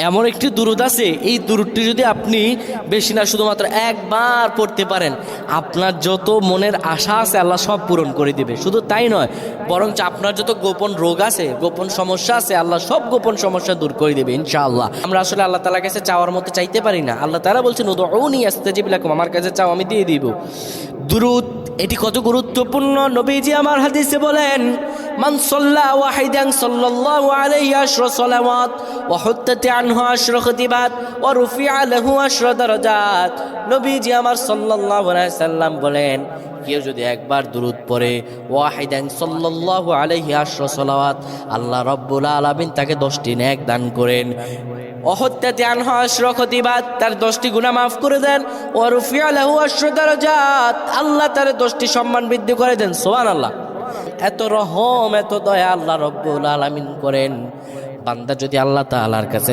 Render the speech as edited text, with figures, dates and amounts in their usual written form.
এমন একটি দুরূদ আছে, এই দুরূদটি যদি আপনি বেশি না শুধুমাত্র একবার পড়তে পারেন, আপনার যত মনের আশা আছে আল্লাহ সব পূরণ করে দিবে। শুধু তাই নয়, বরঞ্চ আপনার যত গোপন রোগ আছে, গোপন সমস্যা আছে, আল্লাহ সব গোপন সমস্যা দূর করে দেবে ইনশাআল্লাহ। আমরা আসলে আল্লাহ তাআলার কাছে চাওয়ার মতো চাইতে পারি না। আল্লাহ তাআলা বলছেন উদউনি আস্তাজিব লাকুম, আমার কাছে চাও আমি দিয়ে দিব। দুরূদ এটি কত গুরুত্বপূর্ণ, নবীজি আমার হাদিসে বলেন, মান সাল্লা ওয়াহিদান সাল্লাল্লাহু আলাইহি আশরা সালাওয়াত ওয়া হুত্তাত আনহু আশরা খতিবাত ওয়া রুফিআ লাহু আশরা দারাজাত। নবীজি আমার সাল্লাল্লাহু আলাইহি সাল্লাম বলেন, কেউ যদি একবার দুরূদ পড়ে, ওয়াহিদান সাল্লাল্লাহু আলাইহি আশরা সালাওয়াত, আল্লাহ রাব্বুল আলামিন তাকে 10টি নেক দান করেন। অহত্যাতে আনহা আশরা খতিবাত, তার 10টি গুনাহ মাফ করে দেন। ওয়া রুফিআ লাহু আশরা দারাজাত, আল্লাহ তার 10টি সম্মান বৃদ্ধি করে দেন। সুবহানাল্লাহ। এত রহম, এত দয়া আল্লাহ রাব্বুল আলামিন করেন। বান্দা যদি আল্লাহ তাআলার কাছে